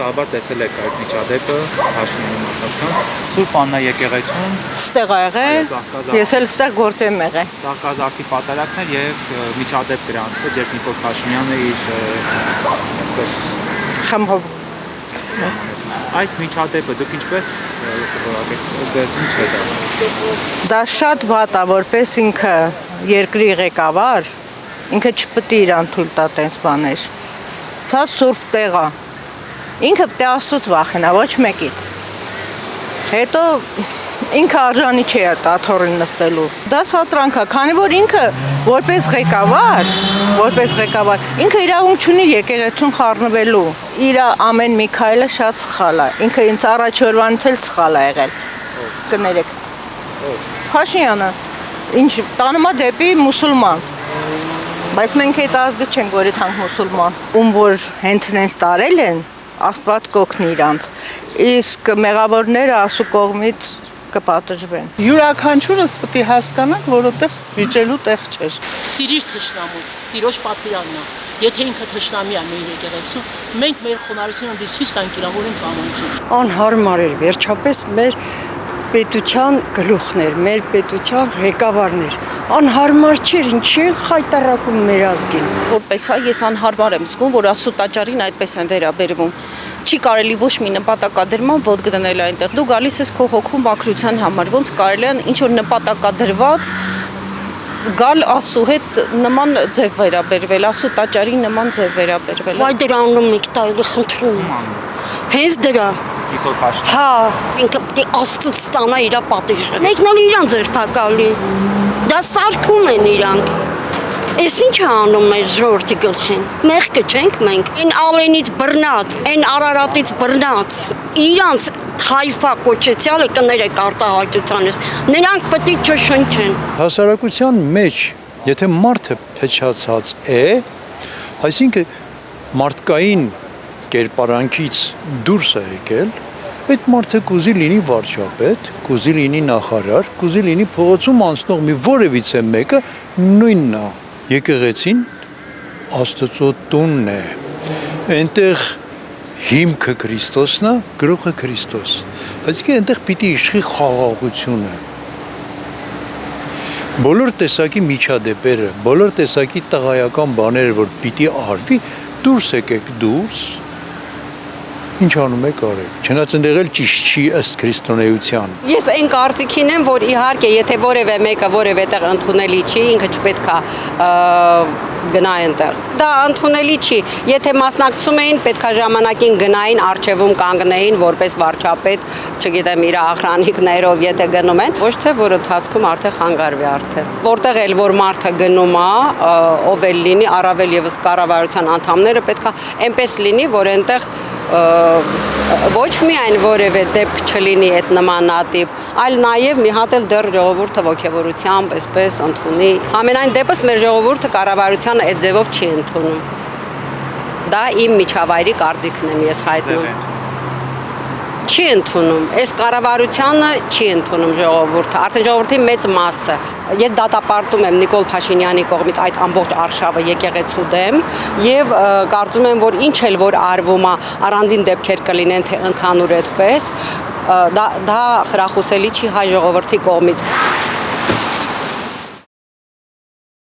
վստահաբար տեսել եք այդ միջադեպը Փաշինյանի մասնակցությամբ։ Սուրբ Աննա եկեղեցում Ստեղ ա եղել, ես էլ ստեղ գործ եմ եղել։ Կազարտի պատարակներ եւ միջադեպ գրանցվեց, երբ Նիկոլ Փաշինյանը իր այսպես Խմբով այդ միջադեպը դուք ինչպես ձեզ ինչ է դա։ Դա շատ վատ է, որպես ինքը երկրի ղեկավար, ինքը չպետք է իրան թույլ տա տենց բաներ։ Սա սուրբ տեղ է։ Ինքը պետք է Աստծուց վախենա, ոչ մեկից։ Հետո ինքը արժանի չէ աթոռին նստելու։ Դա սատրանք է, քանի որ ինքը որպես ղեկավար, ինքը իրավունք չունի եկեղեցուն խառնվելու։ Իր ամեն մի քայլը շատ սխալ է։ Ինքը ինձ առաջ օրվանից էլ սխալ է եղել։ Կներեք։ Փաշինյանը ինչ տանում է դեպի մուսուլման։ Բայց մենք այդ ազգը չենք, որ իրանք մուսուլման։ Ում որ հենց նենց տարել են, Աստված կօգնի իրանց։ Իսկ մեղավորները Աստծո կողմից կպատժվեն։ Յուրաքանչյուրս պետք է հասկանանք, որովհետև վիճելու տեղ չէր։ Սիրիր թշնամուն, Տիրոջ պատվիրանն է։ Եթե ինքը թշնամի է մեր եկեղեցու, մենք մեր խոնարհությունը դիսից տանք իրան, որ ինքը ամենջի։ Անհարմար էր, վերջապես մեր պետության գլուխներ, մեր պետության ղեկավարներ, անհարմար չէր, ինչի խայտարակում մեր ազգին։ Որպես հայ ես անհարմար եմ զգում, որ Աստծո տաճարին այդպես են վերաբերվում։ Չի կարելի ոչ մի նպատակադրման ոտ գտնել այնտեղ։ Դու գալիս ես քո հոգու մաքրության համար, ոնց կարելի է ինչ որ նպատակադրված գալ Աստծո հետ նման ձև վերաբերվել, Աստծո տաճարի նման ձև վերաբերվել։ Վայ դրա անում եք տայլը խնդրում եմ։ Հենց դրա։ Նիկոլ Փաշինյանը։ Հա, ինքը պետք է Աստծուց ստանա իր պատիժը։ Մեկն էլ իրան ձերբակալի։ Դա սարքում են իրանք։ Էս ինչ է անում մեր ժողովրդի գլխին։ Մեղքը չենք մենք։ Այն Ալենից բռնած, այն Արարատից բռնած, իրանց թայֆա կոչեցյալը կներեք արտահայտությանից։ Նրանք պետք է չշնչեն։ Հասարակության մեջ, եթե մարդը փչացած է, այսինքն մարդկային կերպարանքից դուրս է եկել, այդ մարդը կուզի լինի վարչապետ, կուզի լինի նախարար, կուզի լինի փողոցում անցնող մի որևիցե մեկը նույնն է։ Եկեղեցին Աստծո տունն է։ Այնտեղ հիմքը Քրիստոսն է, գլուխը Քրիստոս։ Այսինքն այնտեղ պիտի իշխի խաղաղությունը։ Բոլոր տեսակի միջադեպերը, բոլոր տեսակի տղայական բաները, որ պիտի արվի, դուրս եկեք դուրս, ինչ անում եք արեք, չնայած այնտեղ էլ ճիշտ չի ըստ քրիստոնեության։ Ես այն կարծիքին եմ, որ իհարկե եթե որևէ մեկը որևէ տեղ ընդունելի չի, ինքը չպետք է գնա այնտեղ։ Դա ընդունելի չի։ Եթե մասնակցում էին, պետք է ժամանակին գնային, արխիվում կանգնեին, որպես վարչապետ, չգիտեմ, իր ախրանիկներով, եթե գնում են, ոչ թե որ ընթացքում արդեն խանգարվի արդեն։ Որտեղ էլ որ մարդը գնում է, ով էլ լինի, առավել եւս կառավարության անդամները պետք է այնպես լինի, որ այնտեղ ոչ միայն որևէ դեպք չլինի այդ նմանատիպ, այլ նաև մի հատ էլ դեռ ժողովուրդը ոգևորությամբ այսպես ընդունի։ Ամենայն դեպս մեր ժողովուրդը կառավարությանը այդ ձևով չի ընդունում։ Դա իմ միջավայրի կարծիքն եմ ես հայտնում։ Չի ընդունում, այս կառավարությանը չի ընդունում ժողովուրդը, արդեն ժողովրդի մեծ մասը։ Ես դատապարտում եմ Նիկոլ Փաշինյանի կողմից այդ ամբողջ արշավը եկեղեցու դեմ եւ կարծում եմ, որ ինչ էլ որ արվում է, առանձին դեպքեր կլինեն թե ընդհանուր այդպես, դա խրախուսելի չի հայ ժողովրդի կողմից։